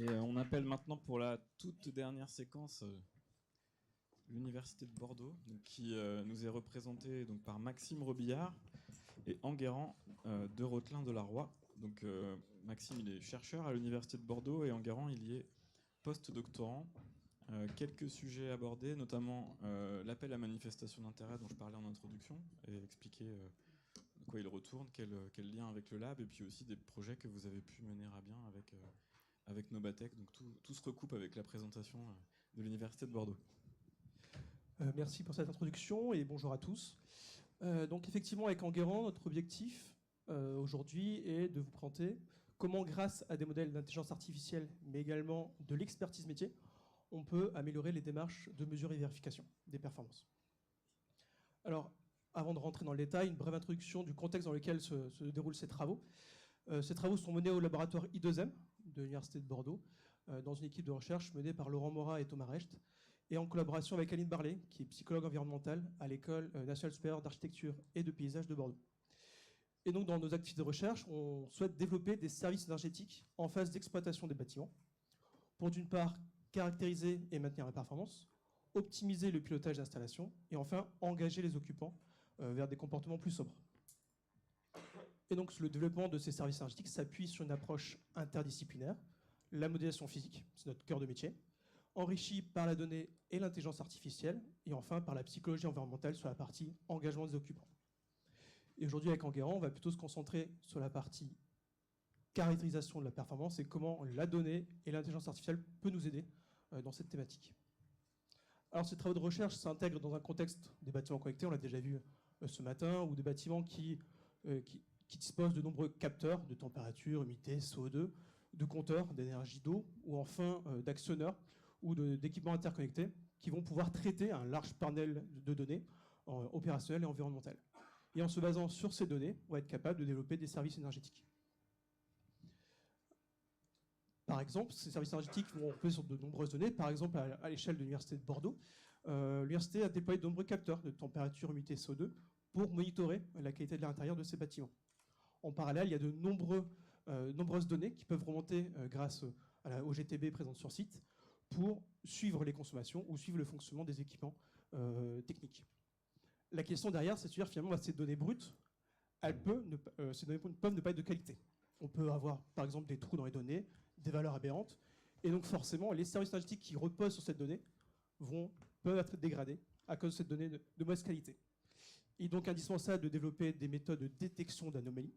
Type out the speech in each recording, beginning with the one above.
Et on appelle maintenant pour la toute dernière séquence l'Université de Bordeaux, donc, qui nous est représentée donc, par Maxime Robillard et Enguerrand de Rotelin de la Roi. Donc Maxime, il est chercheur à l'Université de Bordeaux et Enguerrand, il y est post-doctorant. Quelques sujets abordés, notamment l'appel à manifestation d'intérêt dont je parlais en introduction, et expliquer de quoi il retourne, quel lien avec le lab, et puis aussi des projets que vous avez pu mener à bien avec Nobatech. Donc tout se recoupe avec la présentation de l'Université de Bordeaux. Merci pour cette introduction et bonjour à tous. Donc effectivement, avec Enguerrand, notre objectif aujourd'hui est de vous présenter comment, grâce à des modèles d'intelligence artificielle, mais également de l'expertise métier, on peut améliorer les démarches de mesure et vérification des performances. Alors, avant de rentrer dans le détail, une brève introduction du contexte dans lequel se déroulent ces travaux. Ces travaux sont menés au laboratoire I2M de l'Université de Bordeaux, dans une équipe de recherche menée par Laurent Morat et Thomas Recht, et en collaboration avec Aline Barlet, qui est psychologue environnementale à l'École nationale supérieure d'architecture et de paysage de Bordeaux. Et donc, dans nos activités de recherche, on souhaite développer des services énergétiques en phase d'exploitation des bâtiments, pour d'une part caractériser et maintenir la performance, optimiser le pilotage d'installation, et enfin engager les occupants vers des comportements plus sobres. Et donc, le développement de ces services énergétiques s'appuie sur une approche interdisciplinaire, la modélisation physique, c'est notre cœur de métier, enrichi par la donnée et l'intelligence artificielle, et enfin par la psychologie environnementale sur la partie engagement des occupants. Et aujourd'hui, avec Enguerrand, on va plutôt se concentrer sur la partie caractérisation de la performance et comment la donnée et l'intelligence artificielle peut nous aider dans cette thématique. Alors, ces travaux de recherche s'intègrent dans un contexte des bâtiments connectés, on l'a déjà vu ce matin, ou des bâtiments qui disposent de nombreux capteurs de température, humidité, CO2, de compteurs d'énergie d'eau, ou enfin d'actionneurs ou d'équipements interconnectés qui vont pouvoir traiter un large panel de données opérationnelles et environnementales. Et en se basant sur ces données, on va être capable de développer des services énergétiques. Par exemple, ces services énergétiques vont reposer sur de nombreuses données. Par exemple, à l'échelle de l'Université de Bordeaux, l'Université a déployé de nombreux capteurs de température, humidité, CO2 pour monitorer la qualité de l'air intérieur de ces bâtiments. En parallèle, il y a de nombreuses données qui peuvent remonter grâce au GTB présent sur site pour suivre les consommations ou suivre le fonctionnement des équipements techniques. La question derrière, c'est de dire finalement ces données brutes, ces données brutes peuvent ne pas être de qualité. On peut avoir par exemple des trous dans les données, des valeurs aberrantes, et donc forcément les services énergétiques qui reposent sur cette donnée peuvent être dégradés à cause de cette donnée de mauvaise qualité. Il est donc indispensable de développer des méthodes de détection d'anomalies.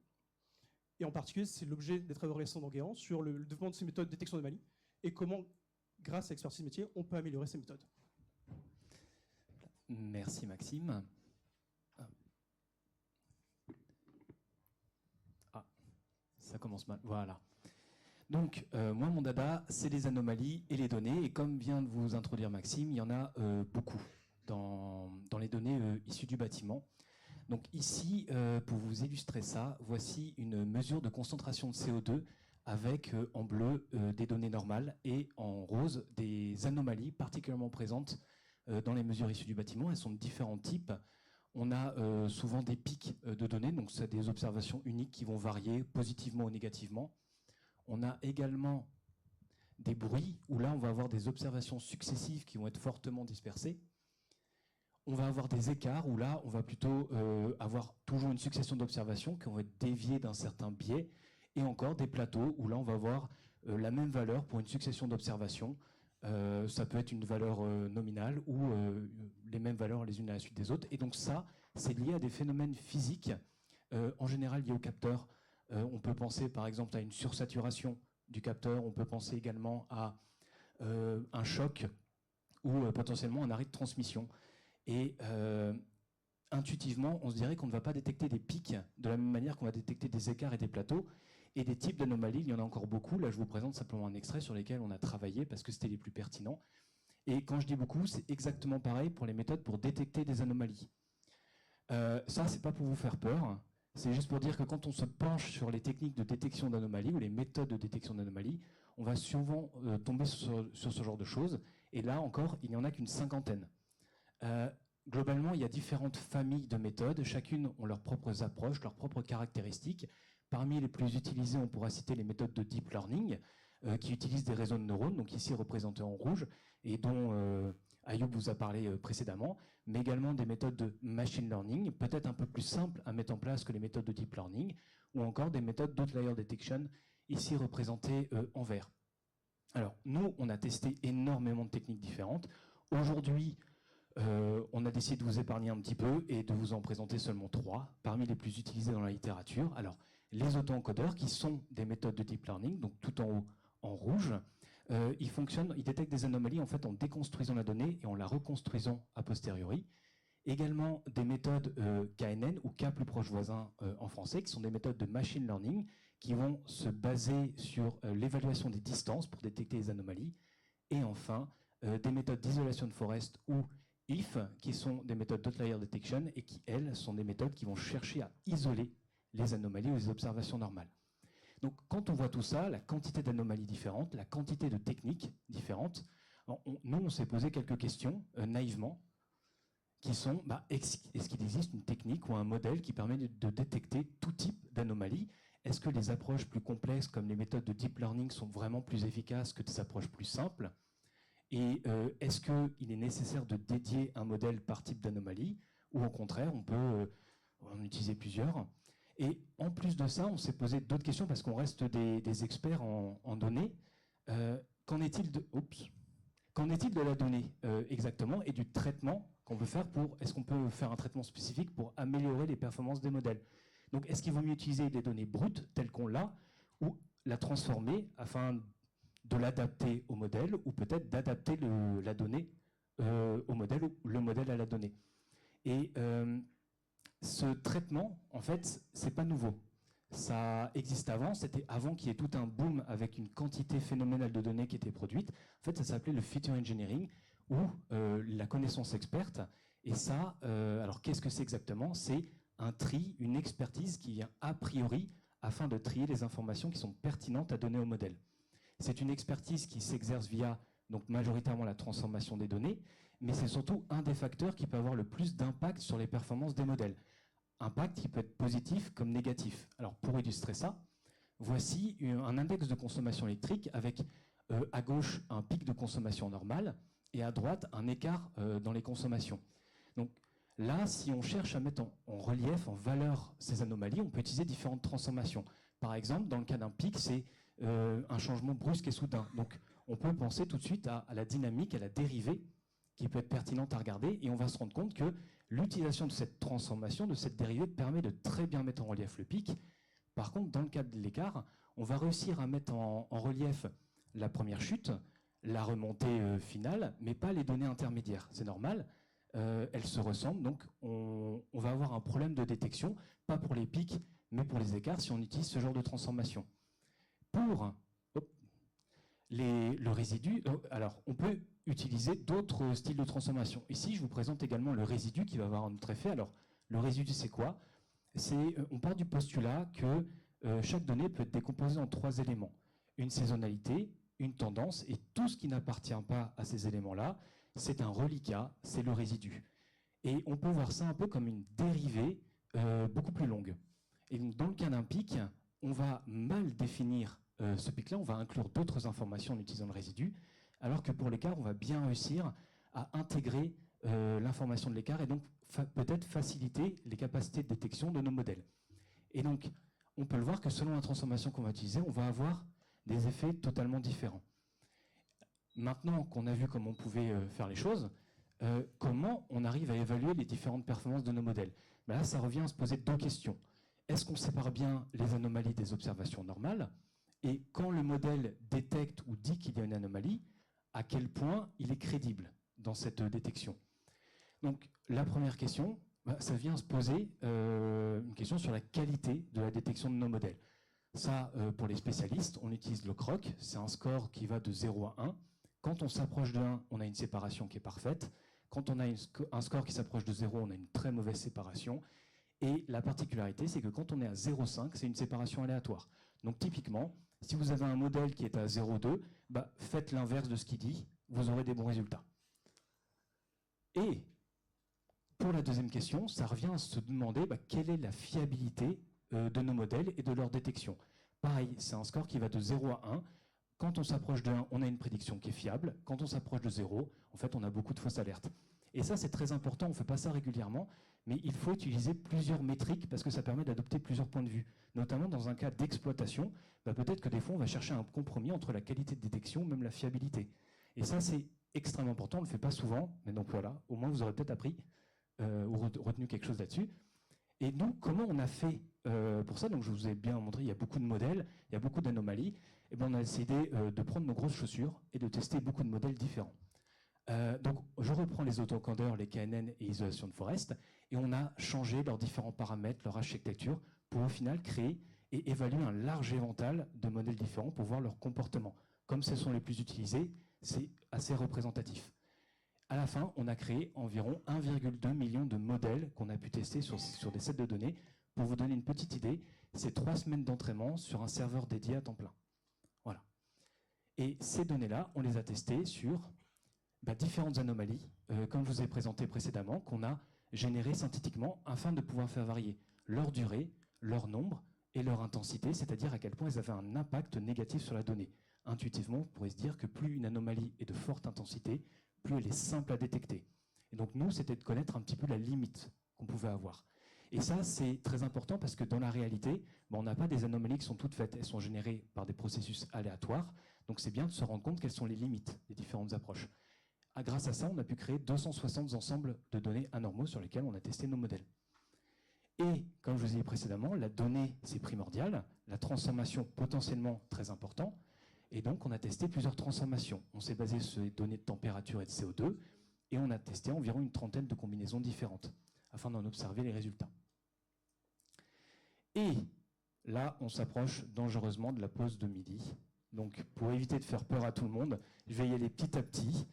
Et en particulier, c'est l'objet des travaux récents d'Enguerrand sur le développement de ces méthodes de détection d'anomalies et comment, grâce à l'expertise métier, on peut améliorer ces méthodes. Merci Maxime. Ah, ça commence mal. Voilà. Donc, moi, mon dada, c'est les anomalies et les données. Et comme vient de vous introduire Maxime, il y en a beaucoup dans les données issues du bâtiment. Donc ici, pour vous illustrer ça, voici une mesure de concentration de CO2 avec en bleu des données normales et en rose des anomalies particulièrement présentes dans les mesures issues du bâtiment. Elles sont de différents types. On a souvent des pics de données, donc c'est des observations uniques qui vont varier positivement ou négativement. On a également des bruits, où là on va avoir des observations successives qui vont être fortement dispersées. On va avoir des écarts, où là on va plutôt avoir toujours une succession d'observations qui vont être déviées d'un certain biais, et encore des plateaux, où là on va avoir la même valeur pour une succession d'observations. Ça peut être une valeur nominale, ou les mêmes valeurs les unes à la suite des autres. Et donc ça, c'est lié à des phénomènes physiques, en général liés au capteur. On peut penser par exemple à une sursaturation du capteur, on peut penser également à un choc ou potentiellement un arrêt de transmission. Et intuitivement, on se dirait qu'on ne va pas détecter des pics de la même manière qu'on va détecter des écarts et des plateaux. Et des types d'anomalies, il y en a encore beaucoup. Là, je vous présente simplement un extrait sur lesquels on a travaillé parce que c'était les plus pertinents. Et quand je dis beaucoup, c'est exactement pareil pour les méthodes pour détecter des anomalies. Ça, c'est pas pour vous faire peur. C'est juste pour dire que quand on se penche sur les techniques de détection d'anomalies ou les méthodes de détection d'anomalies, on va souvent tomber sur ce genre de choses. Et là encore, il n'y en a qu'une cinquantaine. Globalement, il y a différentes familles de méthodes. Chacune ont leurs propres approches, leurs propres caractéristiques. Parmi les plus utilisées, on pourra citer les méthodes de deep learning, qui utilisent des réseaux de neurones, donc ici représentés en rouge, et dont Ayoub vous a parlé précédemment, mais également des méthodes de machine learning, peut-être un peu plus simples à mettre en place que les méthodes de deep learning, ou encore des méthodes d'outlier detection, ici représentées en vert. Alors, nous, on a testé énormément de techniques différentes. Aujourd'hui, on a décidé de vous épargner un petit peu et de vous en présenter seulement 3, parmi les plus utilisées dans la littérature. Alors, les auto-encodeurs, qui sont des méthodes de deep learning, donc tout en haut en rouge, ils détectent des anomalies en fait en déconstruisant la donnée et en la reconstruisant a posteriori. Également des méthodes KNN ou K plus proche voisin en français, qui sont des méthodes de machine learning qui vont se baser sur l'évaluation des distances pour détecter les anomalies. Et enfin, des méthodes d'isolation de forest ou IF, qui sont des méthodes d'outlier detection et qui, elles, sont des méthodes qui vont chercher à isoler les anomalies ou les observations normales. Donc, quand on voit tout ça, la quantité d'anomalies différentes, la quantité de techniques différentes, nous, on s'est posé quelques questions, naïvement, qui sont, est-ce qu'il existe une technique ou un modèle qui permet de détecter tout type d'anomalies? Est-ce que les approches plus complexes, comme les méthodes de deep learning, sont vraiment plus efficaces que des approches plus simples? Et est-ce qu'il est nécessaire de dédier un modèle par type d'anomalie, ou au contraire, on peut en utiliser plusieurs? Et en plus de ça, on s'est posé d'autres questions, parce qu'on reste des experts en données. Qu'en est-il de la donnée exactement, et du traitement qu'on veut faire est-ce qu'on peut faire un traitement spécifique pour améliorer les performances des modèles? Donc, est-ce qu'il vaut mieux utiliser des données brutes telles qu'on l'a, ou la transformer afin de l'adapter au modèle, ou peut-être d'adapter la donnée au modèle, ou le modèle à la donnée? Et ce traitement, en fait, c'est pas nouveau. Ça existe avant, c'était avant qu'il y ait tout un boom avec une quantité phénoménale de données qui était produite. En fait, ça s'appelait le feature engineering, ou la connaissance experte. Et ça, alors qu'est-ce que c'est exactement? C'est un tri, une expertise qui vient a priori afin de trier les informations qui sont pertinentes à donner au modèle. C'est une expertise qui s'exerce via donc majoritairement la transformation des données, mais c'est surtout un des facteurs qui peut avoir le plus d'impact sur les performances des modèles. Impact qui peut être positif comme négatif. Alors pour illustrer ça, voici un index de consommation électrique avec à gauche un pic de consommation normale et à droite un écart dans les consommations. Donc là, si on cherche à mettre en relief, en valeur ces anomalies, on peut utiliser différentes transformations. Par exemple, dans le cas d'un pic, c'est un changement brusque et soudain. Donc on peut penser tout de suite à la dynamique, à la dérivée qui peut être pertinente à regarder, et on va se rendre compte que l'utilisation de cette transformation, de cette dérivée, permet de très bien mettre en relief le pic. Par contre, dans le cas de l'écart, on va réussir à mettre en relief la première chute, la remontée finale, mais pas les données intermédiaires. C'est normal, elles se ressemblent, donc on va avoir un problème de détection, pas pour les pics, mais pour les écarts, si on utilise ce genre de transformation. Pour le résidu, alors on peut utiliser d'autres styles de transformation. Ici, je vous présente également le résidu qui va avoir un autre effet. Alors, le résidu, c'est quoi? On part du postulat que chaque donnée peut être décomposée en 3 éléments. Une saisonnalité, une tendance, et tout ce qui n'appartient pas à ces éléments-là, c'est un reliquat, c'est le résidu. Et on peut voir ça un peu comme une dérivée beaucoup plus longue. Et donc, dans le cas d'un pic, on va mal définir ce pic-là, on va inclure d'autres informations en utilisant le résidu, alors que pour l'écart, on va bien réussir à intégrer l'information de l'écart et donc peut-être faciliter les capacités de détection de nos modèles. Et donc, on peut le voir que selon la transformation qu'on va utiliser, on va avoir des effets totalement différents. Maintenant qu'on a vu comment on pouvait faire les choses, comment on arrive à évaluer les différentes performances de nos modèles? Là, ça revient à se poser 2 questions. Est-ce qu'on sépare bien les anomalies des observations normales? Et quand le modèle détecte ou dit qu'il y a une anomalie, à quel point il est crédible dans cette détection? Donc la première question, ça vient se poser une question sur la qualité de la détection de nos modèles. Ça, pour les spécialistes, on utilise le CROC, c'est un score qui va de 0 à 1. Quand on s'approche de 1, on a une séparation qui est parfaite. Quand on a un score qui s'approche de 0, on a une très mauvaise séparation. Et la particularité, c'est que quand on est à 0,5, c'est une séparation aléatoire. Donc typiquement, si vous avez un modèle qui est à 0,2, faites l'inverse de ce qu'il dit, vous aurez des bons résultats. Et pour la deuxième question, ça revient à se demander quelle est la fiabilité de nos modèles et de leur détection. Pareil, c'est un score qui va de 0 à 1. Quand on s'approche de 1, on a une prédiction qui est fiable. Quand on s'approche de 0, en fait, on a beaucoup de fausses alertes. Et ça, c'est très important, on ne fait pas ça régulièrement, mais il faut utiliser plusieurs métriques parce que ça permet d'adopter plusieurs points de vue. Notamment dans un cas d'exploitation, peut-être que des fois, on va chercher un compromis entre la qualité de détection, même la fiabilité. Et ça, c'est extrêmement important, on ne le fait pas souvent, mais donc voilà, au moins vous aurez peut-être appris ou retenu quelque chose là-dessus. Et donc, comment on a fait pour ça? Donc, je vous ai bien montré, il y a beaucoup de modèles, il y a beaucoup d'anomalies. Et bien, on a décidé de prendre nos grosses chaussures et de tester beaucoup de modèles différents. Donc, je reprends les autoencodeurs, les KNN et isolation de Forest, et on a changé leurs différents paramètres, leur architecture, pour au final créer et évaluer un large éventail de modèles différents pour voir leur comportement. Comme ce sont les plus utilisés, c'est assez représentatif. À la fin, on a créé environ 1,2 million de modèles qu'on a pu tester sur des sets de données. Pour vous donner une petite idée, c'est 3 semaines d'entraînement sur un serveur dédié à temps plein. Voilà. Et ces données-là, on les a testées sur différentes anomalies, comme je vous ai présenté précédemment, qu'on a générées synthétiquement afin de pouvoir faire varier leur durée, leur nombre et leur intensité, c'est-à-dire à quel point elles avaient un impact négatif sur la donnée. Intuitivement, on pourrait se dire que plus une anomalie est de forte intensité, plus elle est simple à détecter. Et donc nous, c'était de connaître un petit peu la limite qu'on pouvait avoir. Et ça, c'est très important parce que dans la réalité, on n'a pas des anomalies qui sont toutes faites. Elles sont générées par des processus aléatoires. Donc c'est bien de se rendre compte quelles sont les limites des différentes approches. Grâce à ça, on a pu créer 260 ensembles de données anormaux sur lesquels on a testé nos modèles. Et, comme je vous ai dit précédemment, la donnée, c'est primordial. La transformation, potentiellement très important. Et donc, on a testé plusieurs transformations. On s'est basé sur les données de température et de CO2, et on a testé environ une trentaine de combinaisons différentes, afin d'en observer les résultats. Et là, on s'approche dangereusement de la pause de midi. Donc, pour éviter de faire peur à tout le monde, je vais y aller petit à petit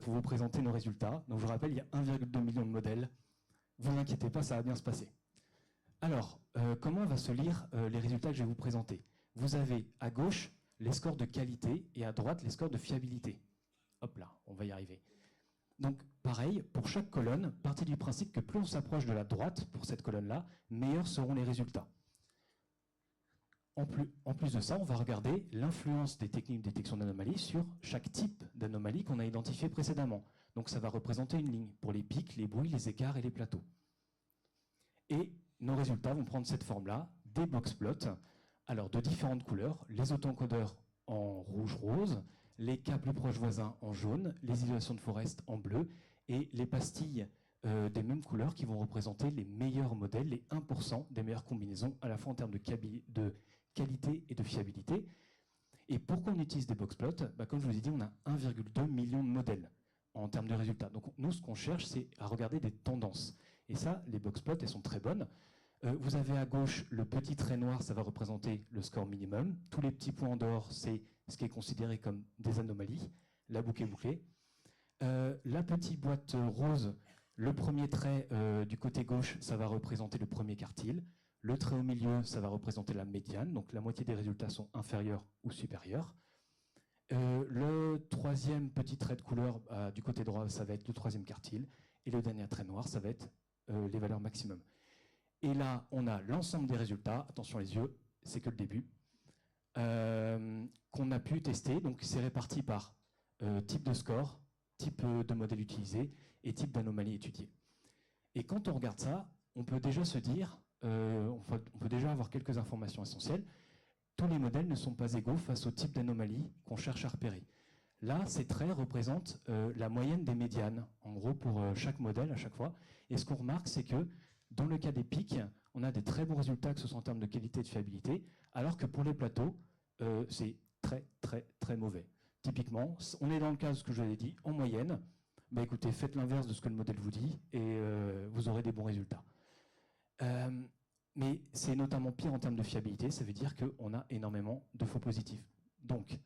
pour vous présenter nos résultats. Donc, je vous rappelle, il y a 1,2 million de modèles. Vous inquiétez pas, ça va bien se passer. Alors, comment va se lire les résultats que je vais vous présenter? Vous avez à gauche les scores de qualité et à droite les scores de fiabilité. Hop là, on va y arriver. Donc, pareil, pour chaque colonne, partez du principe que plus on s'approche de la droite pour cette colonne-là, meilleurs seront les résultats. En plus de ça, on va regarder l'influence des techniques de détection d'anomalies sur chaque type d'anomalie qu'on a identifié précédemment. Donc ça va représenter une ligne pour les pics, les bruits, les écarts et les plateaux. Et nos résultats vont prendre cette forme-là, des boxplots, alors de différentes couleurs, les autoencodeurs en rouge-rose, les cas plus proches voisins en jaune, les isolations de Forest en bleu, et les pastilles des mêmes couleurs qui vont représenter les meilleurs modèles, les 1% des meilleures combinaisons, à la fois en termes de qualité et de fiabilité. Et pourquoi on utilise des boxplots? Comme je vous ai dit, on a 1,2 million de modèles en termes de résultats. Donc nous, ce qu'on cherche, c'est à regarder des tendances. Et ça, les boxplots, elles sont très bonnes. Vous avez à gauche le petit trait noir, ça va représenter le score minimum. Tous les petits points en dehors, c'est ce qui est considéré comme des anomalies. La boucle est bouclée. La petite boîte rose, le premier trait du côté gauche, ça va représenter le premier quartile. Le trait au milieu, ça va représenter la médiane. Donc la moitié des résultats sont inférieurs ou supérieurs. Le troisième petit trait de couleur du côté droit, ça va être le troisième quartile. Et le dernier trait noir, ça va être les valeurs maximum. Et là, on a l'ensemble des résultats. Attention les yeux, c'est que le début. Qu'on a pu tester. Donc c'est réparti par type de score, type de modèle utilisé et type d'anomalie étudiée. Et quand on regarde ça, on peut déjà se dire, on peut déjà avoir quelques informations essentielles. Tous les modèles ne sont pas égaux face au type d'anomalie qu'on cherche à repérer. Là, ces traits représentent la moyenne des médianes, en gros pour chaque modèle à chaque fois. Et ce qu'on remarque, c'est que dans le cas des pics, on a des très bons résultats, que ce soit en termes de qualité et de fiabilité, alors que pour les plateaux, c'est très mauvais. Typiquement, on est dans le cas de ce que je vous ai dit, en moyenne, écoutez, faites l'inverse de ce que le modèle vous dit et vous aurez des bons résultats. Mais c'est notamment pire en termes de fiabilité, ça veut dire qu'on a énormément de faux positifs. Donc,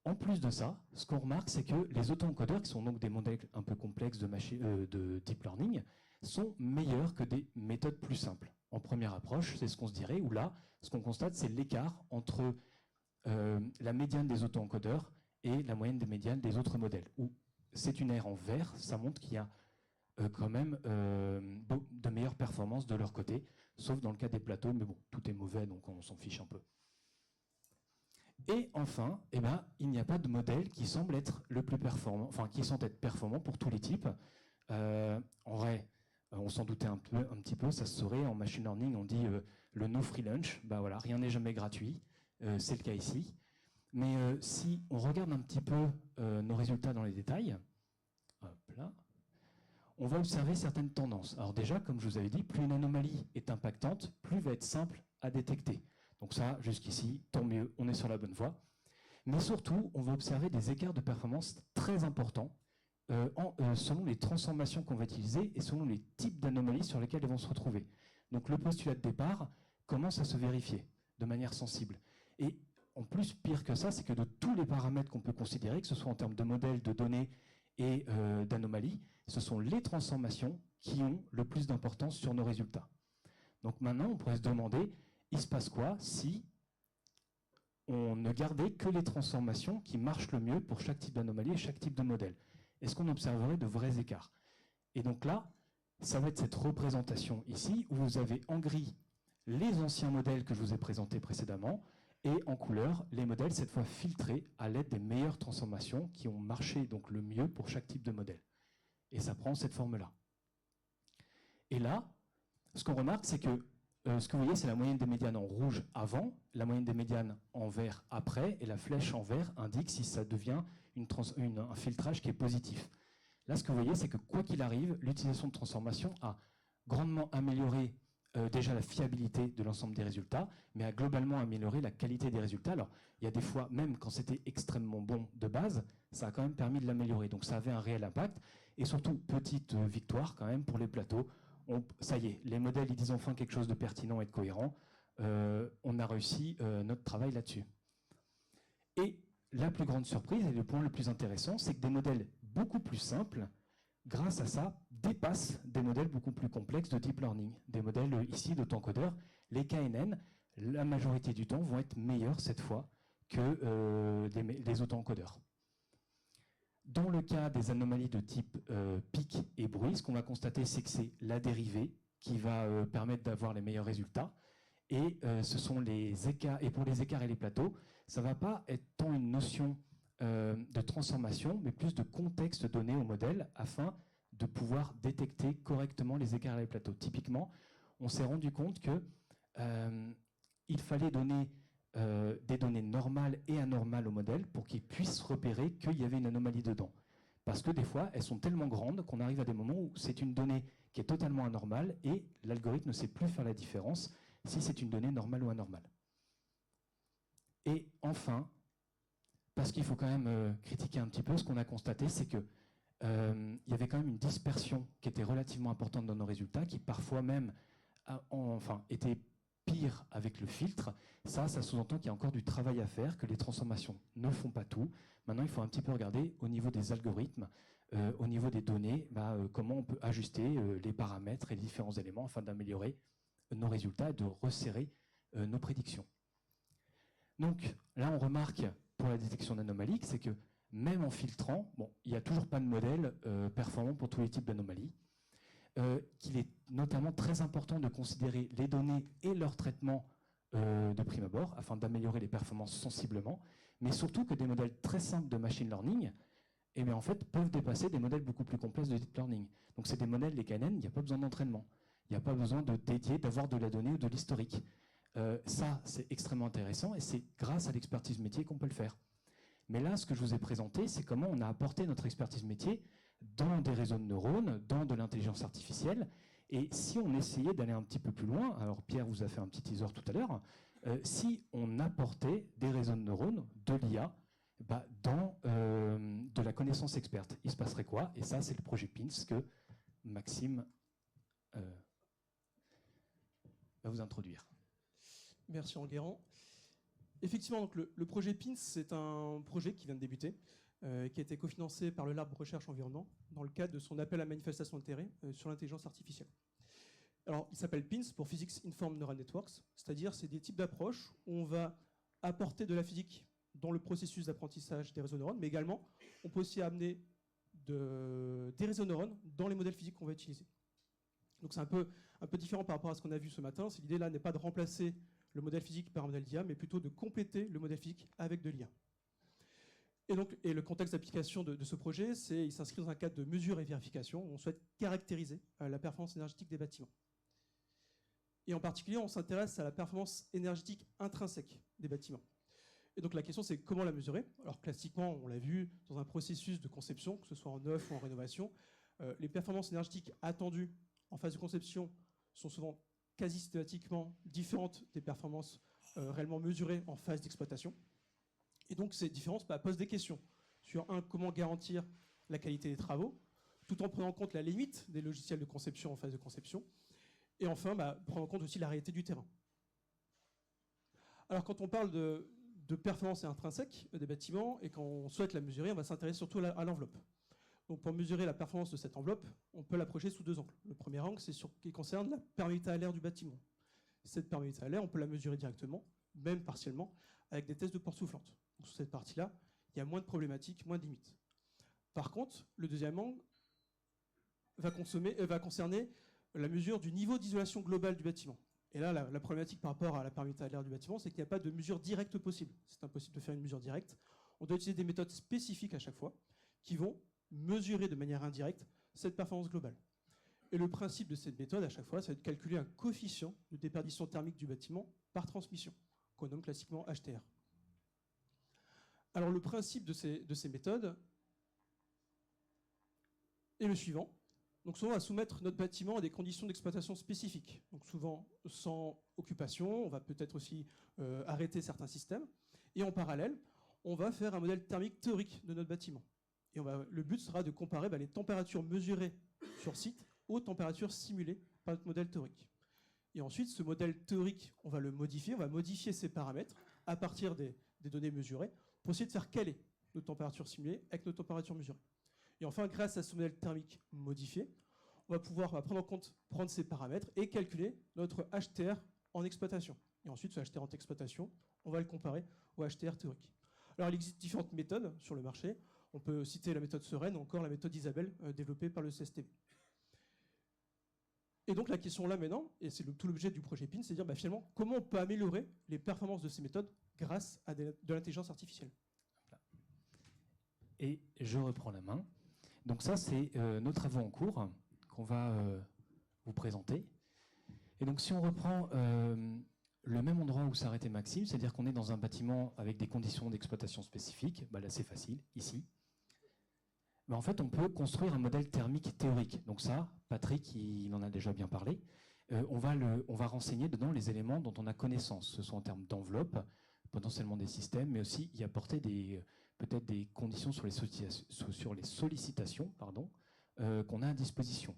en plus de ça, ce qu'on remarque, c'est que les autoencodeurs, qui sont donc des modèles un peu complexes de deep learning, sont meilleurs que des méthodes plus simples. En première approche, c'est ce qu'on se dirait, où là, ce qu'on constate, c'est l'écart entre la médiane des autoencodeurs et la moyenne des médianes des autres modèles. Où c'est une aire en vert, ça montre qu'il y a quand même de meilleures performances de leur côté, sauf dans le cas des plateaux, mais bon, tout est mauvais, donc on s'en fiche un peu. Et enfin, il n'y a pas de modèle qui semble être le plus performant, enfin qui semble être performant pour tous les types. En vrai, on s'en doutait un petit peu, ça se saurait. En machine learning, on dit le no free lunch. Bah voilà, rien n'est jamais gratuit. C'est le cas ici. Mais si on regarde un petit peu nos résultats dans les détails, hop là, on va observer certaines tendances. Alors déjà, comme je vous avais dit, plus une anomalie est impactante, plus elle va être simple à détecter. Donc ça, jusqu'ici, tant mieux, on est sur la bonne voie. Mais surtout, on va observer des écarts de performance très importants selon les transformations qu'on va utiliser et selon les types d'anomalies sur lesquelles elles vont se retrouver. Donc le postulat de départ commence à se vérifier de manière sensible. Et en plus, pire que ça, c'est que de tous les paramètres qu'on peut considérer, que ce soit en termes de modèles, de données et d'anomalies, ce sont les transformations qui ont le plus d'importance sur nos résultats. Donc maintenant, on pourrait se demander, il se passe quoi si on ne gardait que les transformations qui marchent le mieux pour chaque type d'anomalie et chaque type de modèle? Est-ce qu'on observerait de vrais écarts? Et donc là, ça va être cette représentation ici, où vous avez en gris les anciens modèles que je vous ai présentés précédemment, et en couleur, les modèles cette fois filtrés à l'aide des meilleures transformations qui ont marché donc le mieux pour chaque type de modèle. Et ça prend cette forme-là. Et là, ce qu'on remarque, c'est que ce que vous voyez, c'est la moyenne des médianes en rouge avant, la moyenne des médianes en vert après, et la flèche en vert indique si ça devient un filtrage qui est positif. Là, ce que vous voyez, c'est que quoi qu'il arrive, l'utilisation de transformation a grandement amélioré déjà la fiabilité de l'ensemble des résultats, mais a globalement amélioré la qualité des résultats. Alors, il y a des fois, même quand c'était extrêmement bon de base, ça a quand même permis de l'améliorer. Donc, ça avait un réel impact. Et surtout, petite victoire quand même pour les plateaux. Ça y est, les modèles, ils disent enfin quelque chose de pertinent et de cohérent. On a réussi notre travail là-dessus. Et la plus grande surprise, et le point le plus intéressant, c'est que des modèles beaucoup plus simples, grâce à ça, dépassent des modèles beaucoup plus complexes de deep learning. Des modèles ici d'autencodeurs, les KNN, la majorité du temps, vont être meilleurs cette fois que les autoencodeurs. Dans le cas des anomalies de type pic et bruit, ce qu'on va constater, c'est que c'est la dérivée qui va permettre d'avoir les meilleurs résultats. Et ce sont les écarts. Et pour les écarts et les plateaux, ça ne va pas être tant une notion de transformation, mais plus de contexte donné au modèle afin de pouvoir détecter correctement les écarts et les plateaux. Typiquement, on s'est rendu compte qu'il fallait donner des données normales et anormales au modèle pour qu'il puisse repérer qu'il y avait une anomalie dedans. Parce que des fois, elles sont tellement grandes qu'on arrive à des moments où c'est une donnée qui est totalement anormale et l'algorithme ne sait plus faire la différence si c'est une donnée normale ou anormale. Et enfin, parce qu'il faut quand même critiquer un petit peu, ce qu'on a constaté, c'est que il y avait quand même une dispersion qui était relativement importante dans nos résultats, qui parfois même était pire avec le filtre. Ça sous-entend qu'il y a encore du travail à faire, que les transformations ne font pas tout. Maintenant, il faut un petit peu regarder au niveau des algorithmes, au niveau des données, comment on peut ajuster les paramètres et les différents éléments afin d'améliorer nos résultats et de resserrer nos prédictions. Donc là, on remarque pour la détection d'anomalies, c'est que même en filtrant, il n'y a toujours pas de modèle performant pour tous les types d'anomalies. Qu'il est notamment très important de considérer les données et leur traitement de prime abord afin d'améliorer les performances sensiblement, mais surtout que des modèles très simples de machine learning en fait, peuvent dépasser des modèles beaucoup plus complexes de deep learning. Donc c'est des modèles, les KNN, il n'y a pas besoin d'entraînement. Il n'y a pas besoin de dédier, d'avoir de la donnée ou de l'historique. Ça, c'est extrêmement intéressant et c'est grâce à l'expertise métier qu'on peut le faire. Mais là, ce que je vous ai présenté, c'est comment on a apporté notre expertise métier dans des réseaux de neurones, dans de l'intelligence artificielle. Et si on essayait d'aller un petit peu plus loin, alors Pierre vous a fait un petit teaser tout à l'heure, si on apportait des réseaux de neurones, de l'IA, dans de la connaissance experte, il se passerait quoi? Et ça, c'est le projet PINS que Maxime va vous introduire. Merci Enguerrand. Effectivement, donc le projet PINS, c'est un projet qui vient de débuter, qui a été cofinancé par le Lab Recherche Environnement dans le cadre de son appel à manifestation d'intérêt sur l'intelligence artificielle. Alors, il s'appelle PINS pour Physics Informed Neural Networks, c'est-à-dire c'est des types d'approches où on va apporter de la physique dans le processus d'apprentissage des réseaux de neurones, mais également on peut aussi amener des réseaux de neurones dans les modèles physiques qu'on va utiliser. Donc c'est un peu différent par rapport à ce qu'on a vu ce matin. L'idée là n'est pas de remplacer le modèle physique par un modèle d'IA, mais plutôt de compléter le modèle physique avec de l'IA. Et le contexte d'application de ce projet, il s'inscrit dans un cadre de mesure et vérification où on souhaite caractériser la performance énergétique des bâtiments. Et en particulier, on s'intéresse à la performance énergétique intrinsèque des bâtiments. Et donc la question, c'est comment la mesurer. Alors classiquement, on l'a vu dans un processus de conception, que ce soit en neuf ou en rénovation, les performances énergétiques attendues en phase de conception sont souvent quasi systématiquement différentes des performances réellement mesurées en phase d'exploitation. Et donc ces différences posent des questions sur comment garantir la qualité des travaux, tout en prenant en compte la limite des logiciels de conception en phase de conception, et enfin prendre en compte aussi la réalité du terrain. Alors quand on parle de performance intrinsèque des bâtiments et qu'on souhaite la mesurer, on va s'intéresser surtout à l'enveloppe. Donc pour mesurer la performance de cette enveloppe, on peut l'approcher sous deux angles. Le premier angle, c'est qui concerne la perméabilité à l'air du bâtiment. Cette perméabilité à l'air, on peut la mesurer directement, même partiellement, avec des tests de porte soufflante. Donc sur cette partie-là, il y a moins de problématiques, moins de limites. Par contre, le deuxième angle va concerner la mesure du niveau d'isolation globale du bâtiment. Et là, la problématique par rapport à la perméabilité à l'air du bâtiment, c'est qu'il n'y a pas de mesure directe possible. C'est impossible de faire une mesure directe. On doit utiliser des méthodes spécifiques à chaque fois qui vont mesurer de manière indirecte cette performance globale. Et le principe de cette méthode, à chaque fois, c'est de calculer un coefficient de déperdition thermique du bâtiment par transmission, qu'on nomme classiquement HTR. Alors le principe de ces méthodes est le suivant. Donc souvent, on va soumettre notre bâtiment à des conditions d'exploitation spécifiques. Donc souvent, sans occupation, on va peut-être aussi arrêter certains systèmes. Et en parallèle, on va faire un modèle thermique théorique de notre bâtiment. Et le but sera de comparer les températures mesurées sur site aux températures simulées par notre modèle théorique. Et ensuite, ce modèle théorique, on va le modifier, on va modifier ses paramètres à partir des données mesurées pour essayer de faire caler nos températures simulées avec nos températures mesurées. Et enfin, grâce à ce modèle thermique modifié, on va pouvoir prendre ces paramètres et calculer notre HTR en exploitation. Et ensuite, ce HTR en exploitation, on va le comparer au HTR théorique. Alors, il existe différentes méthodes sur le marché. On peut citer la méthode Seren ou encore la méthode Isabelle développée par le CSTB. Et donc la question là maintenant, et c'est tout l'objet du projet PIN, c'est de dire finalement comment on peut améliorer les performances de ces méthodes grâce à de l'intelligence artificielle. Et je reprends la main. Donc ça, c'est nos travaux en cours qu'on va vous présenter. Et donc si on reprend le même endroit où s'arrêtait Maxime, c'est-à-dire qu'on est dans un bâtiment avec des conditions d'exploitation spécifiques, là c'est facile, ici. En fait, on peut construire un modèle thermique théorique. Donc ça, Patrick, il en a déjà bien parlé. On va renseigner dedans les éléments dont on a connaissance. Ce sont en termes d'enveloppe, potentiellement des systèmes, mais aussi y apporter peut-être des conditions sur les sollicitations qu'on a à disposition.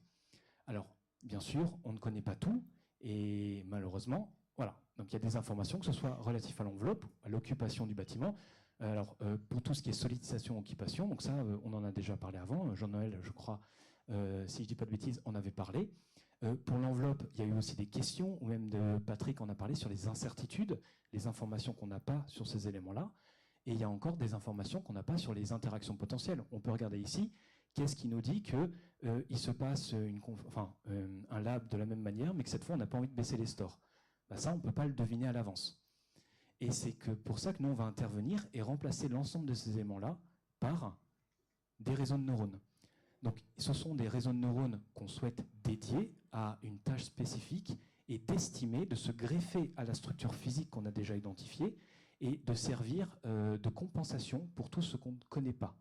Alors, bien sûr, on ne connaît pas tout, et malheureusement, voilà. Donc il y a des informations, que ce soit relatif à l'enveloppe, à l'occupation du bâtiment. Alors, pour tout ce qui est sollicitation, occupation, donc ça, on en a déjà parlé avant. Jean-Noël, je crois, si je ne dis pas de bêtises, en avait parlé. Pour l'enveloppe, il y a eu aussi des questions, ou même de Patrick en a parlé sur les incertitudes, les informations qu'on n'a pas sur ces éléments-là. Et il y a encore des informations qu'on n'a pas sur les interactions potentielles. On peut regarder ici, qu'est-ce qui nous dit qu'il se passe un lab de la même manière, mais que cette fois, on n'a pas envie de baisser les stores. Ça, on ne peut pas le deviner à l'avance. Et c'est pour ça que nous, on va intervenir et remplacer l'ensemble de ces éléments-là par des réseaux de neurones. Donc, ce sont des réseaux de neurones qu'on souhaite dédier à une tâche spécifique et d'estimer, de se greffer à la structure physique qu'on a déjà identifiée et de servir de compensation pour tout ce qu'on ne connaît pas,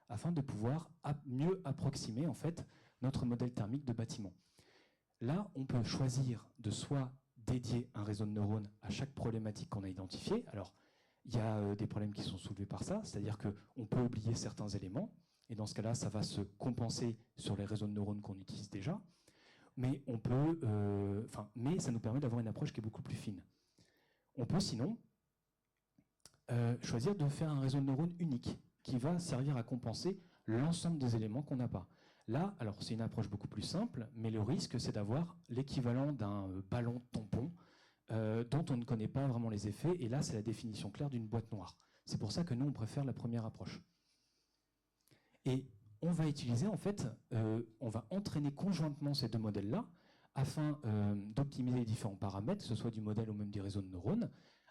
afin de pouvoir mieux approximer en fait notre modèle thermique de bâtiment. Là, on peut choisir de soit dédier un réseau de neurones à chaque problématique qu'on a identifiée. Alors, il y a des problèmes qui sont soulevés par ça, c'est-à-dire qu'on peut oublier certains éléments, et dans ce cas-là, ça va se compenser sur les réseaux de neurones qu'on utilise déjà, mais mais ça nous permet d'avoir une approche qui est beaucoup plus fine. On peut sinon choisir de faire un réseau de neurones unique, qui va servir à compenser l'ensemble des éléments qu'on n'a pas. Là, alors c'est une approche beaucoup plus simple, mais le risque, c'est d'avoir l'équivalent d'un ballon tampon dont on ne connaît pas vraiment les effets, et là, c'est la définition claire d'une boîte noire. C'est pour ça que nous, on préfère la première approche. Et on va utiliser, en fait, on va entraîner conjointement ces deux modèles-là afin d'optimiser les différents paramètres, que ce soit du modèle ou même des réseaux de neurones,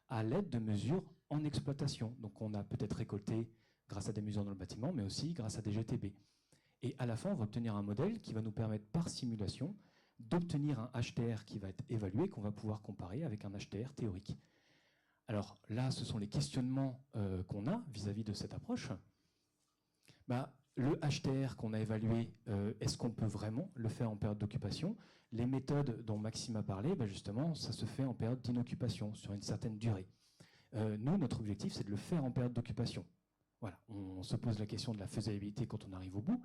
à l'aide de mesures en exploitation. Donc on a peut-être récolté grâce à des mesures dans le bâtiment, mais aussi grâce à des GTB. Et à la fin, on va obtenir un modèle qui va nous permettre par simulation d'obtenir un HTR qui va être évalué, qu'on va pouvoir comparer avec un HTR théorique. Alors là, ce sont les questionnements qu'on a vis-à-vis de cette approche. Le HTR qu'on a évalué, est-ce qu'on peut vraiment le faire en période d'occupation? Les méthodes dont Maxime a parlé, justement, ça se fait en période d'inoccupation, sur une certaine durée. Nous, notre objectif, c'est de le faire en période d'occupation. Voilà, on se pose la question de la faisabilité quand on arrive au bout.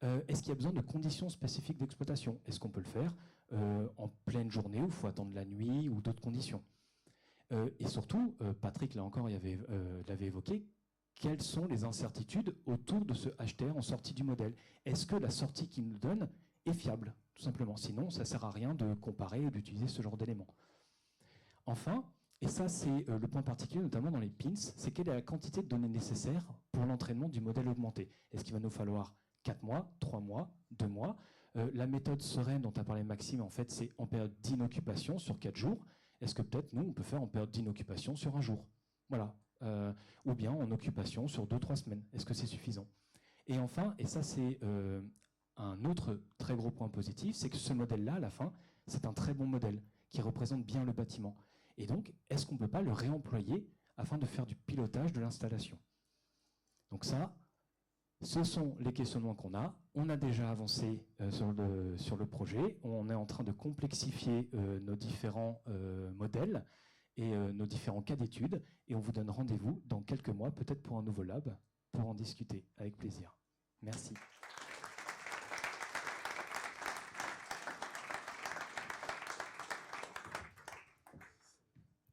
Est-ce qu'il y a besoin de conditions spécifiques d'exploitation? Est-ce qu'on peut le faire en pleine journée, ou il faut attendre la nuit, ou d'autres conditions? Et surtout, Patrick, là encore, l'avait évoqué, quelles sont les incertitudes autour de ce HTR en sortie du modèle? Est-ce que la sortie qu'il nous donne est fiable, tout simplement? Sinon, ça ne sert à rien de comparer et d'utiliser ce genre d'éléments. Enfin, et ça c'est le point particulier, notamment dans les pins, c'est quelle est la quantité de données nécessaires pour l'entraînement du modèle augmenté? Est-ce qu'il va nous falloir 4 mois, 3 mois, 2 mois? La méthode sereine dont a parlé Maxime, en fait, c'est en période d'inoccupation sur 4 jours. Est-ce que peut-être, nous, on peut faire en période d'inoccupation sur 1 jour? Voilà. Ou bien en occupation sur 2-3 semaines. Est-ce que c'est suffisant? Et enfin, et ça c'est un autre très gros point positif, c'est que ce modèle-là, à la fin, c'est un très bon modèle qui représente bien le bâtiment. Et donc, est-ce qu'on ne peut pas le réemployer afin de faire du pilotage de l'installation? Donc ça, ce sont les questionnements qu'on a. On a déjà avancé sur le projet. On est en train de complexifier nos différents modèles et nos différents cas d'études, et on vous donne rendez-vous dans quelques mois, peut-être pour un nouveau lab, pour en discuter avec plaisir. Merci.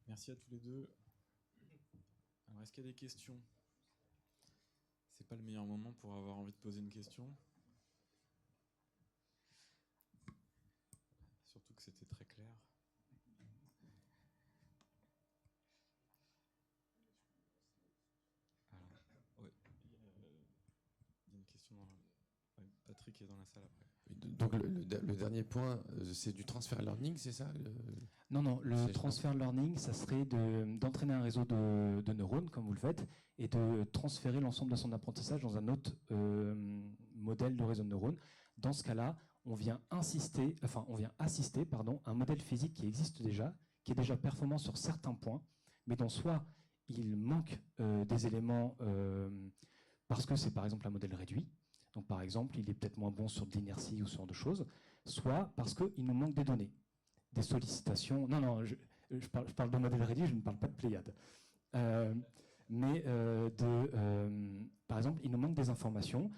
Merci à tous les deux. Alors, est-ce qu'il y a des questions? C'est pas le meilleur moment pour avoir envie de poser une question. Surtout que c'était très clair. Alors, ouais, il y a une question Patrick est dans la salle après. Donc le dernier point, c'est du transfer learning, c'est ça? Non, le transfer learning, ça serait d'entraîner un réseau de neurones, comme vous le faites, et de transférer l'ensemble de son apprentissage dans un autre modèle de réseau de neurones. Dans ce cas-là, on vient assister un modèle physique qui existe déjà, qui est déjà performant sur certains points, mais dont soit il manque des éléments parce que c'est par exemple un modèle réduit. Donc par exemple, il est peut-être moins bon sur de l'inertie ou ce genre de choses, soit parce qu'il nous manque des données, des sollicitations. Non, je parle de modèle réduit, je ne parle pas de Pléiade. Par exemple, il nous manque des informations.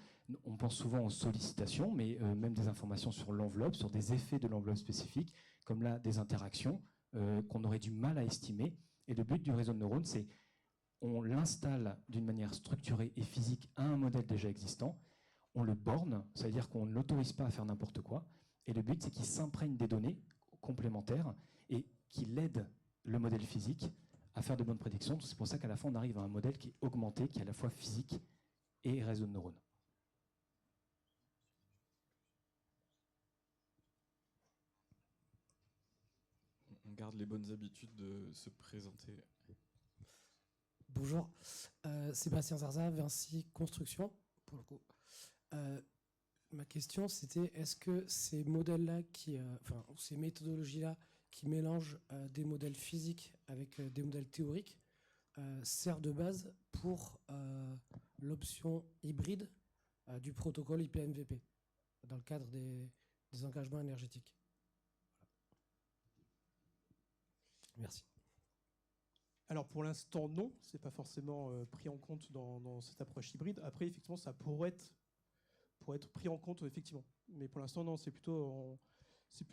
On pense souvent aux sollicitations, mais même des informations sur l'enveloppe, sur des effets de l'enveloppe spécifique, comme là des interactions qu'on aurait du mal à estimer. Et le but du réseau de neurones, c'est on l'installe d'une manière structurée et physique à un modèle déjà existant. On le borne, c'est-à-dire qu'on ne l'autorise pas à faire n'importe quoi. Et le but, c'est qu'il s'imprègne des données complémentaires et qu'il aide le modèle physique à faire de bonnes prédictions. C'est pour ça qu'à la fin, on arrive à un modèle qui est augmenté, qui est à la fois physique et réseau de neurones. On garde les bonnes habitudes de se présenter. Bonjour, Sébastien Zarza, Vinci Construction, pour le coup. Ma question, c'était est-ce que ces modèles-là, ces méthodologies-là qui mélangent des modèles physiques avec des modèles théoriques servent de base pour l'option hybride du protocole IPMVP dans le cadre des engagements énergétiques? Voilà. Merci. Alors pour l'instant, non, c'est pas forcément pris en compte dans cette approche hybride. Après, effectivement, ça pourrait être pris en compte, effectivement. Mais pour l'instant, non, c'est plutôt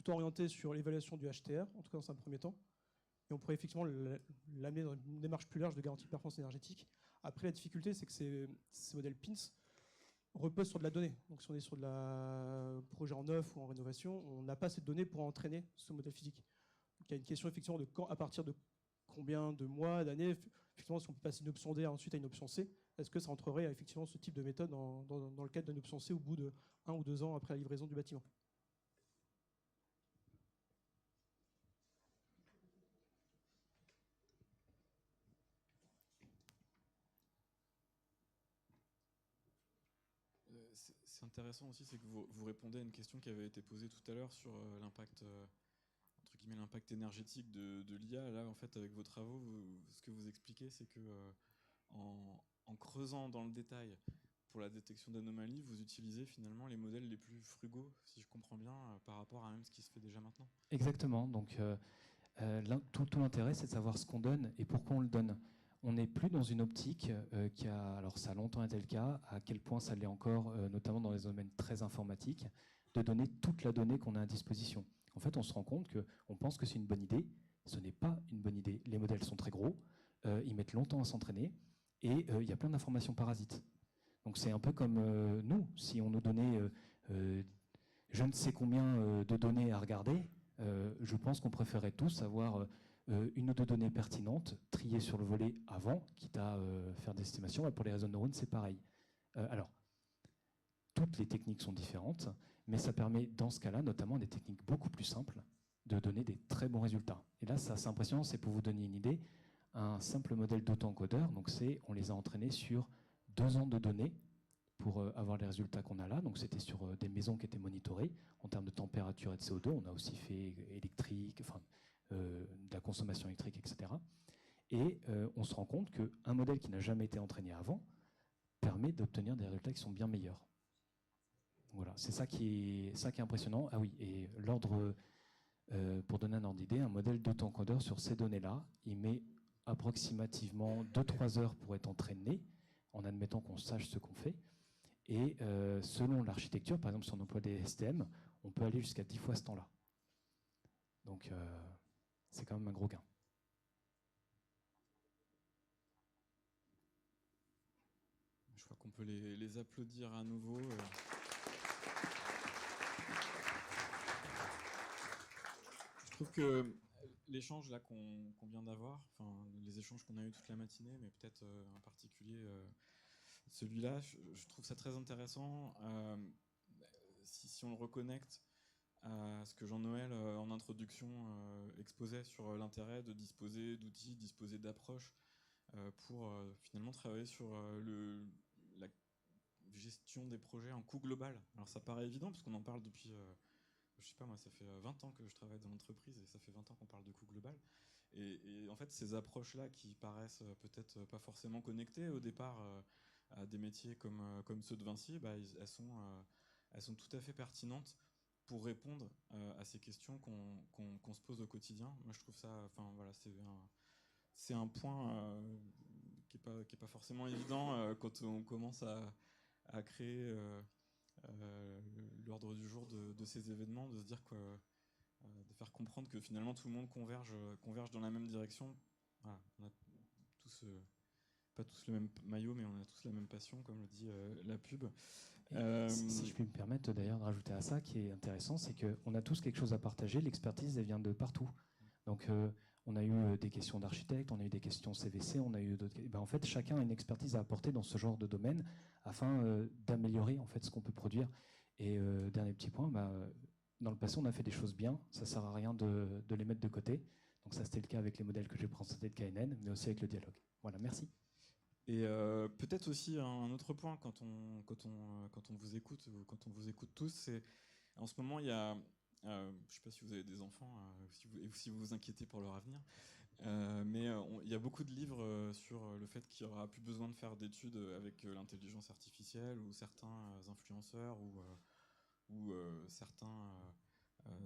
orienté sur l'évaluation du HTR, en tout cas dans un premier temps. Et on pourrait effectivement l'amener dans une démarche plus large de garantie de performance énergétique. Après, la difficulté, c'est que ces modèles PINS reposent sur de la donnée. Donc si on est sur de la projet en neuf ou en rénovation, on n'a pas cette donnée pour entraîner ce modèle physique. Donc il y a une question effectivement de à partir de combien de mois, d'années, effectivement, si on peut passer d'une option D ensuite à une option C, est-ce que ça entrerait effectivement ce type de méthode dans le cadre d'une option C au bout de 1 ou 2 ans après la livraison du bâtiment? c'est intéressant aussi, c'est que vous répondez à une question qui avait été posée tout à l'heure sur l'impact, entre guillemets, l'impact énergétique de l'IA. Là, en fait, avec vos travaux, ce que vous expliquez, c'est que en creusant dans le détail pour la détection d'anomalies, vous utilisez finalement les modèles les plus frugaux, si je comprends bien, par rapport à même ce qui se fait déjà maintenant. Exactement. Donc, tout l'intérêt, c'est de savoir ce qu'on donne et pourquoi on le donne. On n'est plus dans une optique qui a, alors ça a longtemps été le cas, à quel point ça l'est encore, notamment dans les domaines très informatiques, de donner toute la donnée qu'on a à disposition. En fait, on se rend compte qu'on pense que c'est une bonne idée. Ce n'est pas une bonne idée. Les modèles sont très gros, ils mettent longtemps à s'entraîner, et il y a plein d'informations parasites. Donc c'est un peu comme nous, si on nous donnait je ne sais combien de données à regarder, je pense qu'on préférait tous avoir une ou deux données pertinentes, triées sur le volet avant, quitte à faire des estimations. Et pour les réseaux de neurones, c'est pareil. Alors, toutes les techniques sont différentes, mais ça permet, dans ce cas-là, notamment des techniques beaucoup plus simples, de donner des très bons résultats. Et là, ça, c'est impressionnant, c'est pour vous donner une idée, un simple modèle d'auto-encodeur, donc on les a entraînés sur 2 ans de données pour avoir les résultats qu'on a là. Donc c'était sur des maisons qui étaient monitorées en termes de température et de CO2. On a aussi fait électrique, enfin, de la consommation électrique, etc. Et on se rend compte qu'un modèle qui n'a jamais été entraîné avant permet d'obtenir des résultats qui sont bien meilleurs. Voilà, c'est ça qui est impressionnant. Ah oui, et l'ordre, pour donner un ordre d'idée, un modèle d'auto-encodeur sur ces données-là, il met approximativement 2-3 heures pour être entraîné, en admettant qu'on sache ce qu'on fait. Et selon l'architecture, par exemple si on emploie des STM, on peut aller jusqu'à 10 fois ce temps-là. Donc c'est quand même un gros gain. Je crois qu'on peut les applaudir à nouveau. Je trouve que l'échange là qu'on vient d'avoir, enfin les échanges qu'on a eu toute la matinée, mais peut-être en particulier celui-là, je trouve ça très intéressant. Si on le reconnecte à ce que Jean-Noël, en introduction, exposait sur l'intérêt de disposer d'outils, disposer d'approches pour finalement travailler sur la gestion des projets en coût global. Alors ça paraît évident parce qu'on en parle depuis, je sais pas moi, ça fait 20 ans que je travaille dans l'entreprise et ça fait 20 ans qu'on parle de coût global. Et en fait, ces approches-là qui paraissent peut-être pas forcément connectées au départ à des métiers comme ceux de Vinci, bah, elles sont tout à fait pertinentes pour répondre à ces questions qu'on se pose au quotidien. Moi, je trouve ça, enfin voilà, c'est un point qui est pas forcément évident quand on commence à créer l'ordre du jour de ces événements, de se dire que de faire comprendre que finalement tout le monde converge dans la même direction. Voilà, on a tous pas tous le même maillot, mais on a tous la même passion, comme le dit la pub. Si je puis me permettre d'ailleurs de rajouter à ça, qui est intéressant, c'est qu'on a tous quelque chose à partager. L'expertise, elle vient de partout. Donc, on a eu des questions d'architectes, on a eu des questions CVC, on a eu d'autres. Ben, en fait, chacun a une expertise à apporter dans ce genre de domaine afin d'améliorer en fait ce qu'on peut produire. Et dernier petit point, dans le passé, on a fait des choses bien. Ça sert à rien de les mettre de côté. Donc ça, c'était le cas avec les modèles que j'ai présentés de KNN, mais aussi avec le dialogue. Voilà, merci. Et peut-être aussi un autre point quand on vous écoute, ou quand on vous écoute tous, c'est en ce moment il y a, je ne sais pas si vous avez des enfants, si vous vous inquiétez pour leur avenir, mais il y a beaucoup de livres sur le fait qu'il n'y aura plus besoin de faire d'études avec l'intelligence artificielle, ou certains influenceurs ou certains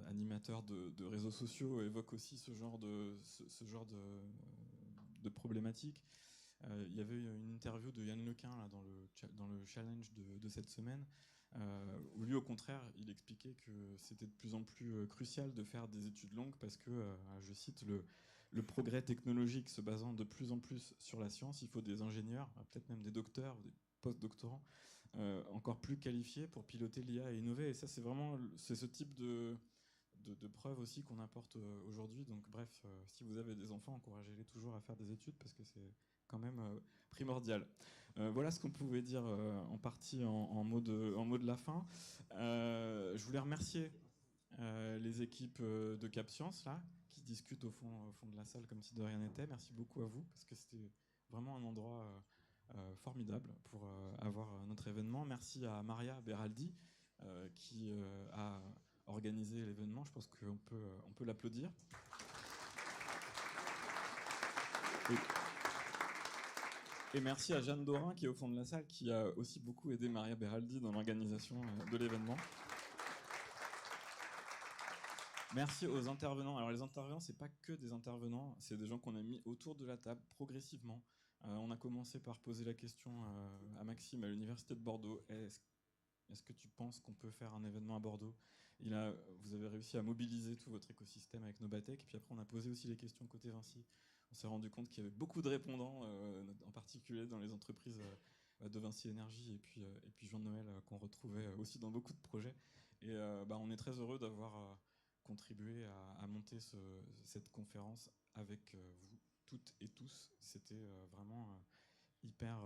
animateurs de réseaux sociaux évoquent aussi ce genre de problématiques. Il y avait une interview de Yann Lequin là, dans le challenge de cette semaine, où lui, au contraire, il expliquait que c'était de plus en plus crucial de faire des études longues parce que, je cite, le progrès technologique se basant de plus en plus sur la science, il faut des ingénieurs, peut-être même des docteurs, des post-doctorants, encore plus qualifiés pour piloter l'IA et innover. Et ça, c'est ce type de preuves aussi qu'on apporte aujourd'hui. Donc bref, si vous avez des enfants, encouragez-les toujours à faire des études parce que c'est quand même primordial. Voilà ce qu'on pouvait dire en partie en mot de la fin. Je voulais remercier les équipes de CapScience là, qui discutent au fond de la salle comme si de rien n'était. Merci beaucoup à vous parce que c'était vraiment un endroit formidable pour avoir notre événement. Merci à Maria Beraldi qui a organisé l'événement. Je pense qu'on peut l'applaudir. Et merci à Jeanne Dorin qui est au fond de la salle, qui a aussi beaucoup aidé Maria Beraldi dans l'organisation de l'événement. Merci aux intervenants. Alors les intervenants, c'est pas que des intervenants, c'est des gens qu'on a mis autour de la table progressivement. On a commencé par poser la question à Maxime à l'Université de Bordeaux. Est-ce que tu penses qu'on peut faire un événement à Bordeaux ? Vous avez réussi à mobiliser tout votre écosystème avec Nobatech. Et puis après, on a posé aussi les questions côté Vinci. On s'est rendu compte qu'il y avait beaucoup de répondants, en particulier dans les entreprises de Vinci Énergie et puis Jean Noël, qu'on retrouvait aussi dans beaucoup de projets. Et on est très heureux d'avoir contribué à monter cette conférence avec vous toutes et tous. C'était vraiment hyper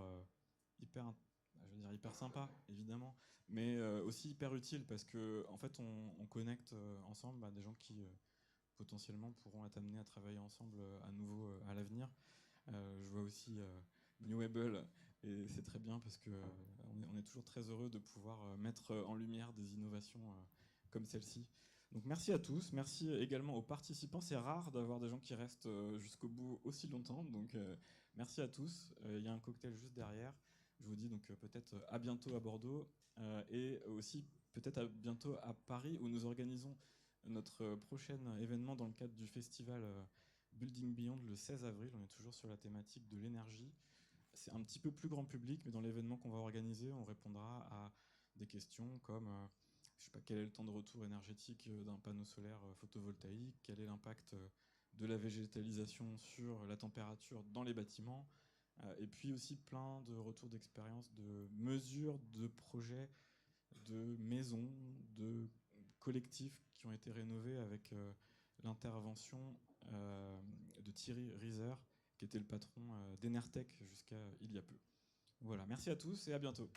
sympa, évidemment, mais aussi hyper utile parce que en fait, on connecte ensemble des gens qui potentiellement pourront être amenés à travailler ensemble à nouveau à l'avenir. Je vois aussi Newable, et c'est très bien parce que on est toujours très heureux de pouvoir mettre en lumière des innovations comme celle-ci. Donc merci à tous, merci également aux participants. C'est rare d'avoir des gens qui restent jusqu'au bout aussi longtemps, donc merci à tous. Il y a un cocktail juste derrière. Je vous dis donc peut-être à bientôt à Bordeaux et aussi peut-être à bientôt à Paris où nous organisons notre prochain événement dans le cadre du festival Building Beyond le 16 avril. On est toujours sur la thématique de l'énergie. C'est un petit peu plus grand public, mais dans l'événement qu'on va organiser, on répondra à des questions comme je sais pas, quel est le temps de retour énergétique d'un panneau solaire photovoltaïque, quel est l'impact de la végétalisation sur la température dans les bâtiments, et puis aussi plein de retours d'expérience, de mesures, de projets, de maisons, de collectifs qui ont été rénovés avec l'intervention de Thierry Rieser, qui était le patron d'Enertech jusqu'à il y a peu. Voilà, merci à tous et à bientôt.